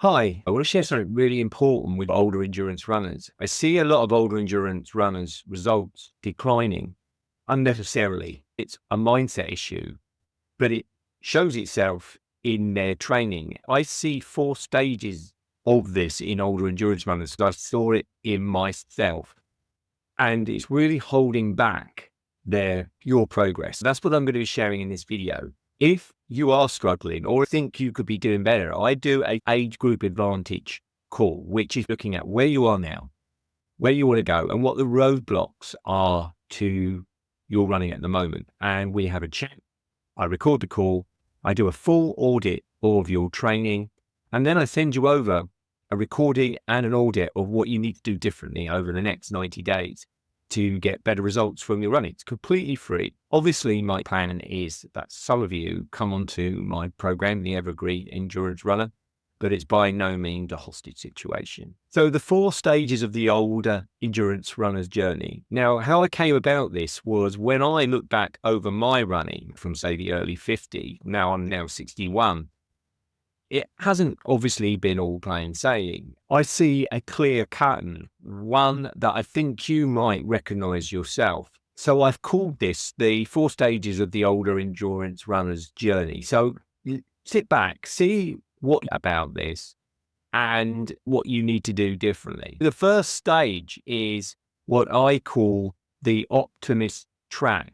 Hi, I want to share something really important with older endurance runners. I see a lot of older endurance runners' results declining unnecessarily. It's a mindset issue, but it shows itself in their training. I see four stages of this in older endurance runners. I saw it in myself, and it's really holding back your progress. That's what I'm going to be sharing in this video. If you are struggling or think you could be doing better, I do an age group advantage call, which is looking at where you are now, where you want to go, and what the roadblocks are to your running at the moment. And we have a chat. I record the call. I do a full audit of your training, and then I send you over a recording and an audit of what you need to do differently over the next 90 days to get better results from your running. It's completely free. Obviously, my plan is that some of you come onto my program, the Evergreen Endurance Runner, but it's by no means a hostage situation. So the four stages of the older endurance runner's journey. Now, how I came about this was when I look back over my running from, say, the early 50s, I'm now 61, it hasn't obviously been all plain sailing. I see a clear pattern, one that I think you might recognize yourself. So I've called this the four stages of the older endurance runner's journey. So sit back, see what about this and what you need to do differently. The first stage is what I call the optimist trap.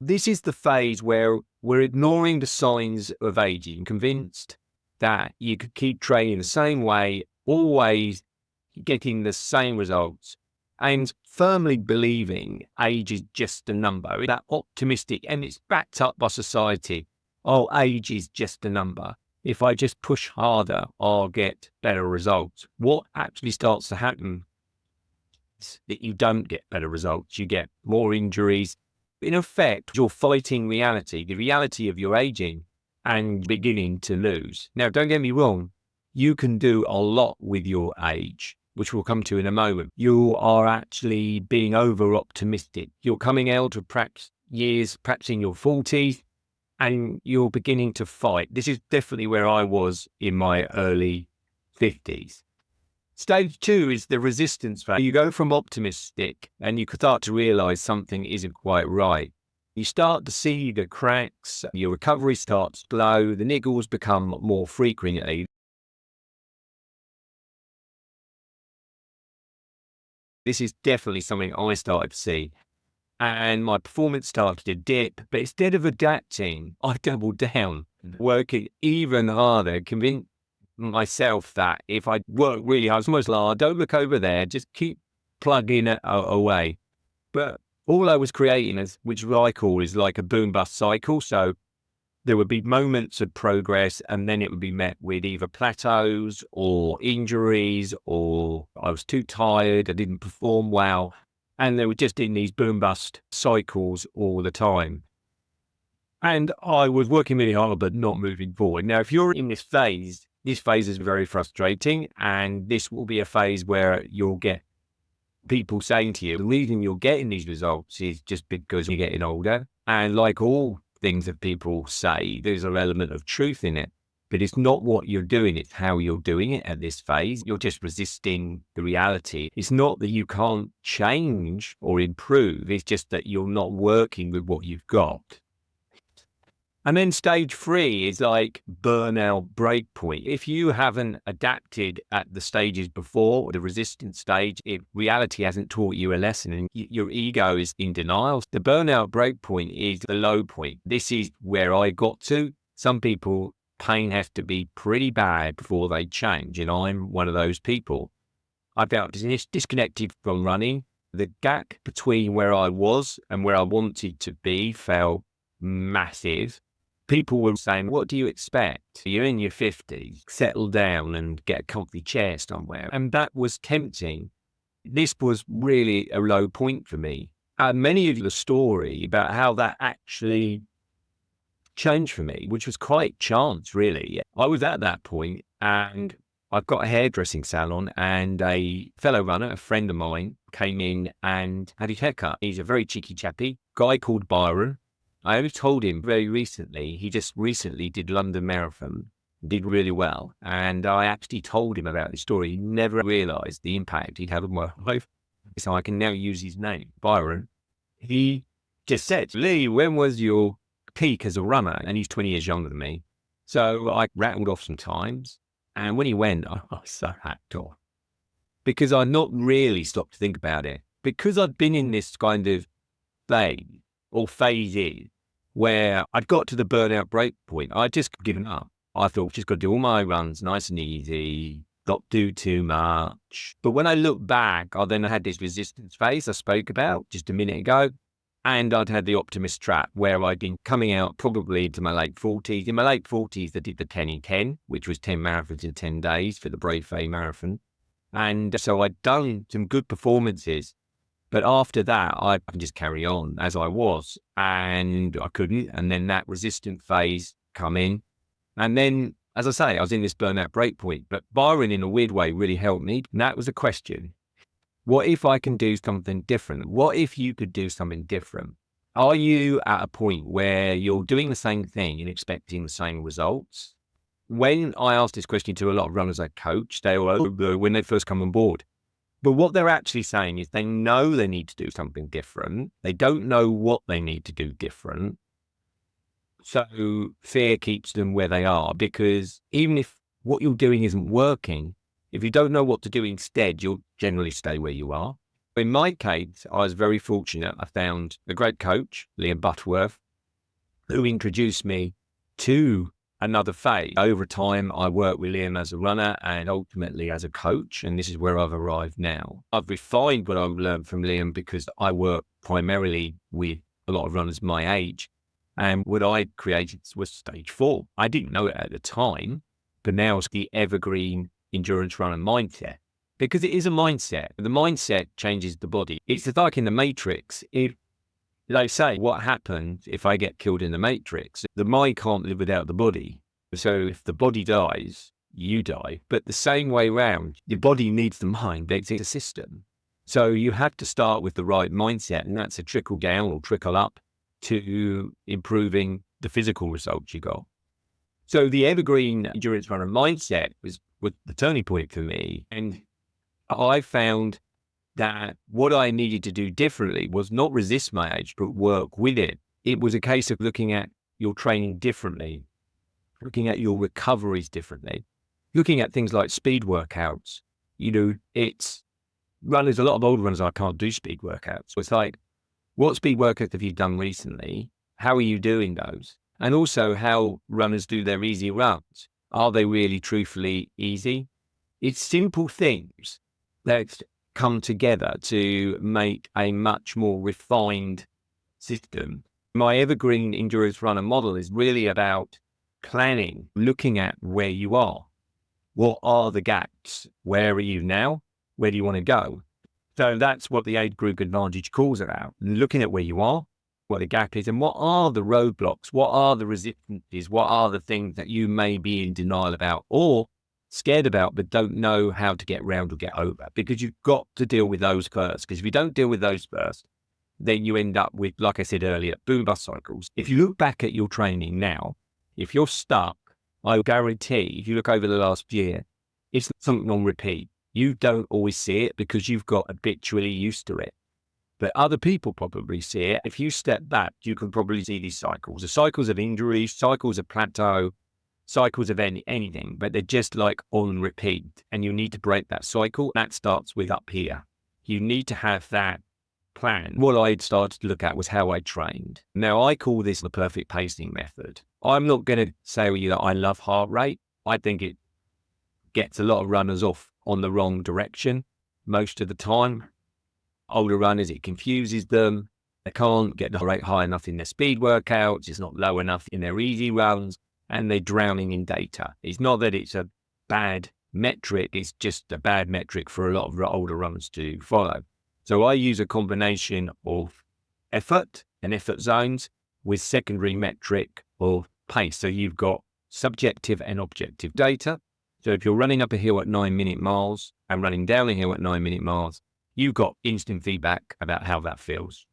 This is the phase where we're ignoring the signs of aging, convinced that you could keep training the same way, always getting the same results, and firmly believing age is just a number. That optimistic, and it's backed up by society. Oh, age is just a number. If I just push harder, I'll get better results. What actually starts to happen is that you don't get better results. You get more injuries. In effect, you're fighting reality, the reality of your aging, and beginning to lose. Now, don't get me wrong, you can do a lot with your age, which we'll come to in a moment. You are actually being over-optimistic. You're coming out of perhaps in your 40s, and you're beginning to fight. This is definitely where I was in my early 50s. Stage two is the resistance phase. You go from optimistic, and you start to realize something isn't quite right. You start to see the cracks, your recovery starts slow, the niggles become more frequently. This is definitely something I started to see. And my performance started to dip, but instead of adapting, I doubled down, working even harder, convinced myself that if I work really hard, it's almost like, don't look over there, just keep plugging it away. But all I was creating is, which I call is like a boom bust cycle. So there would be moments of progress, and then it would be met with either plateaus or injuries, or I was too tired, I didn't perform well. And they were just in these boom bust cycles all the time. And I was working really hard, but not moving forward. Now, if you're in this phase is very frustrating. And this will be a phase where you'll get people saying to you, the reason you're getting these results is just because you're getting older. And like all things that people say, there's an element of truth in it, but it's not what you're doing, it's how you're doing it at this phase. You're just resisting the reality. It's not that you can't change or improve, it's just that you're not working with what you've got. And then stage three is like burnout breakpoint. If you haven't adapted at the stages before, the resistance stage, if reality hasn't taught you a lesson and your ego is in denial, the burnout breakpoint is the low point. This is where I got to. Some people, pain has to be pretty bad before they change, and I'm one of those people. I felt disconnected from running. The gap between where I was and where I wanted to be felt massive. People were saying, what do you expect? You're in your 50s, settle down and get a comfy chair somewhere. And that was tempting. This was really a low point for me. Many of the story about how that actually changed for me, which was quite chance, really. I was at that point, and I've got a hairdressing salon, and a fellow runner, a friend of mine, came in and had his haircut. He's a very cheeky chappy, guy called Byron. I only told him very recently, he just recently did London Marathon, did really well. And I actually told him about this story. He never realized the impact he'd had on my life. So I can now use his name, Byron. He just said, Lee, when was your peak as a runner? And he's 20 years younger than me. So I rattled off some times. And when he went, I was so hacked off because I'd not really stopped to think about it. Because I'd been in this kind of phase or phases where I'd got to the burnout breakpoint. I'd just given up. I thought, just got to do all my runs nice and easy, not do too much. But when I look back, I then had this resistance phase I spoke about just a minute ago. And I'd had the optimist trap where I'd been coming out probably into my late 40s. In my late 40s, I did the 10 in 10, which was 10 marathons in 10 days for the Brave Bay Marathon. And so I'd done some good performances. But after that, I can just carry on as I was. And I couldn't. And then that resistant phase come in. And then, as I say, I was in this burnout breakpoint. But Byron, in a weird way, really helped me. And that was a question. What if I can do something different? What if you could do something different? Are you at a point where you're doing the same thing and expecting the same results? When I asked this question to a lot of runners I coach, they were when they first come on board. But what they're actually saying is they know they need to do something different. They don't know what they need to do different. So fear keeps them where they are, because even if what you're doing isn't working, if you don't know what to do instead, you'll generally stay where you are. In my case, I was very fortunate. I found a great coach, Liam Butterworth, who introduced me to another phase. Over time, I worked with Liam as a runner and ultimately as a coach, and this is where I've arrived now. I've refined what I've learned from Liam because I work primarily with a lot of runners my age, and what I created was stage 4. I didn't know it at the time, but now it's the Evergreen endurance runner mindset, because it is a mindset. The mindset changes the body. It's like in the Matrix. If they say, what happens if I get killed in the Matrix? The mind can't live without the body. So if the body dies, you die. But the same way around, the body needs the mind. It's a system. So you have to start with the right mindset, and that's a trickle down or trickle up to improving the physical results you got. So the Evergreen endurance runner mindset was the turning point for me. And I found that what I needed to do differently was not resist my age, but work with it. It was a case of looking at your training differently, looking at your recoveries differently, looking at things like speed workouts. It's runners, a lot of older runners, I can't do speed workouts. So it's like, what speed workouts have you done recently? How are you doing those? And also how runners do their easy runs. Are they really truthfully easy? It's simple things that come together to make a much more refined system. My Evergreen endurance runner model is really about planning, looking at where you are. What are the gaps? Where are you now? Where do you want to go? So that's what the age group advantage calls about. Looking at where you are, what the gap is, and what are the roadblocks? What are the resistances? What are the things that you may be in denial about or scared about, but don't know how to get around or get over? Because you've got to deal with those first. Because if you don't deal with those first, then you end up with, like I said earlier, boom bust cycles. If you look back at your training now, if you're stuck, I guarantee, if you look over the last year, it's something on repeat. You don't always see it because you've got habitually used to it. But other people probably see it. If you step back, you can probably see these cycles. The cycles of injury, cycles of plateau, cycles of anything, but they're just like on repeat. And you need to break that cycle. That starts with up here. You need to have that plan. What I started to look at was how I trained. Now, I call this the perfect pacing method. I'm not going to say to you that I love heart rate. I think it gets a lot of runners off on the wrong direction most of the time. Older runners, it confuses them. They can't get the heart rate high enough in their speed workouts. It's not low enough in their easy runs, and they're drowning in data. It's not that it's a bad metric. It's just a bad metric for a lot of older runners to follow. So I use a combination of effort and effort zones with secondary metric of pace. So you've got subjective and objective data. So if you're running up a hill at 9-minute miles and running down a hill at 9-minute miles, you've got instant feedback about how that feels.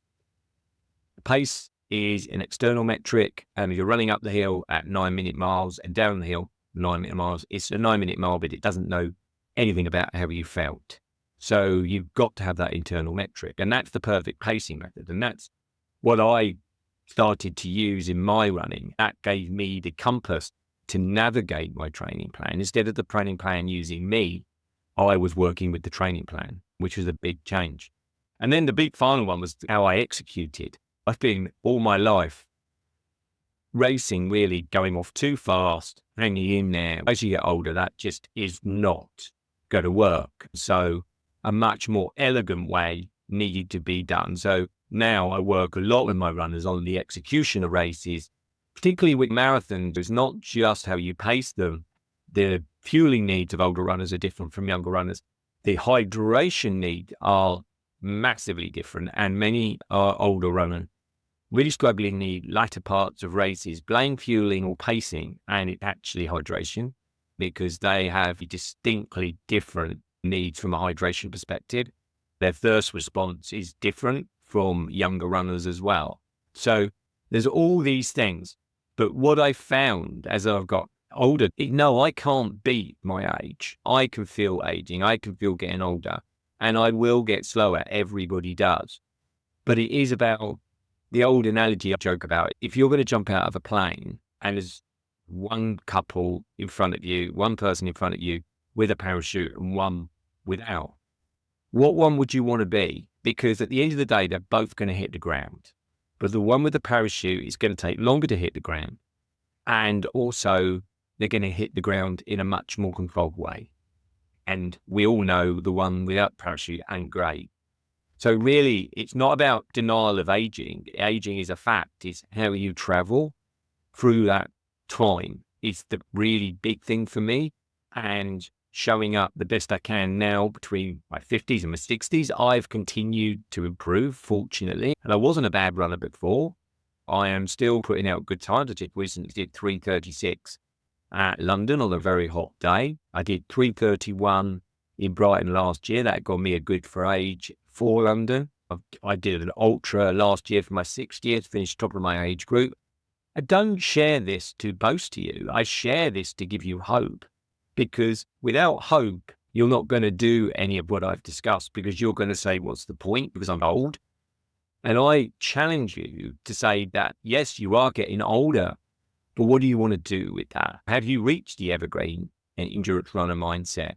Pace is an external metric, and if you're running up the hill at 9-minute miles and down the hill, 9-minute miles. It's a 9-minute mile, but it doesn't know anything about how you felt. So you've got to have that internal metric, and that's the perfect pacing method. And that's what I started to use in my running. That gave me the compass to navigate my training plan. Instead of the training plan using me, I was working with the training plan, which was a big change. And then the big final one was how I executed. I've been all my life racing, really going off too fast, hanging in there. As you get older, that just is not going to work. So a much more elegant way needed to be done. So now I work a lot with my runners on the execution of races, particularly with marathons. It's not just how you pace them. The fueling needs of older runners are different from younger runners. The hydration needs are massively different, and many are older runners really struggling in the latter parts of races, blame fueling or pacing, and it's actually hydration, because they have distinctly different needs from a hydration perspective. Their thirst response is different from younger runners as well. So there's all these things. But what I found as I've got older, no, I can't beat my age. I can feel aging. I can feel getting older, and I will get slower. Everybody does. But it is about the old analogy I joke about. If you're going to jump out of a plane and there's one couple in front of you, one person in front of you with a parachute and one without, what one would you want to be? Because at the end of the day, they're both going to hit the ground. But the one with the parachute is going to take longer to hit the ground. And also, they're going to hit the ground in a much more controlled way. And we all know the one without parachute ain't great. So really, it's not about denial of aging. Aging is a fact. It's how you travel through that time is the really big thing for me. And showing up the best I can now between my 50s and my 60s, I've continued to improve, fortunately. And I wasn't a bad runner before. I am still putting out good times. I recently did 3:36 at London on a very hot day. I did 3:31 in Brighton last year. That got me a good for age for London. I did an ultra last year for my 60th, finished top of my age group. I don't share this to boast to you. I share this to give you hope, because without hope, you're not going to do any of what I've discussed, because you're going to say, what's the point? Because I'm old. And I challenge you to say that, yes, you are getting older, but what do you want to do with that? Have you reached the Evergreen and endurance runner mindset?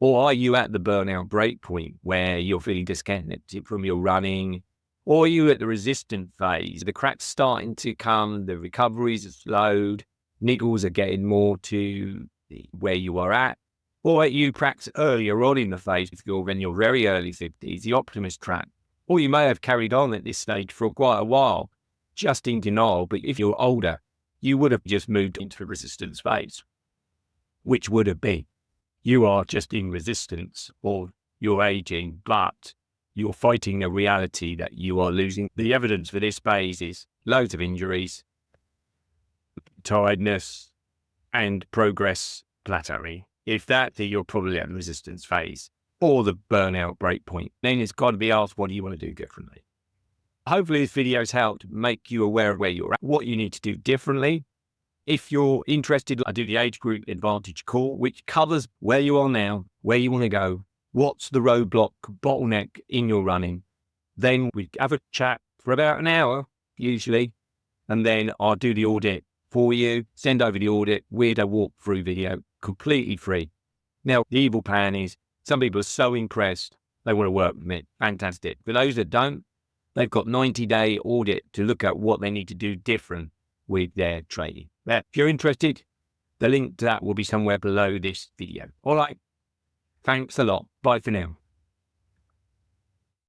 Or are you at the burnout breakpoint where you're feeling disconnected from your running? Or are you at the resistant phase? The cracks starting to come, the recoveries are slowed, niggles are getting more to where you are at. Or are you perhaps earlier on in the phase, if you're in your very early 50s, the optimist track? Or you may have carried on at this stage for quite a while, just in denial. But if you're older, you would have just moved into the resistance phase. Which would have been, you are just in resistance, or you're aging, but you're fighting a reality that you are losing. The evidence for this phase is loads of injuries, tiredness, and progress plateauing. If that, then you're probably at the resistance phase or the burnout breakpoint. Then it's got to be asked, what do you want to do differently? Hopefully this video has helped make you aware of where you're at, what you need to do differently. If you're interested, I do the age group advantage call, which covers where you are now, where you want to go, what's the roadblock, bottleneck in your running. Then we have a chat for about an hour, usually, and then I'll do the audit for you, send over the audit with a walkthrough video, completely free. Now, the evil plan is some people are so impressed, they want to work with me. Fantastic. For those that don't, they've got 90-day audit to look at what they need to do different with their training. But if you're interested, the link to that will be somewhere below this video. All right. Thanks a lot. Bye for now.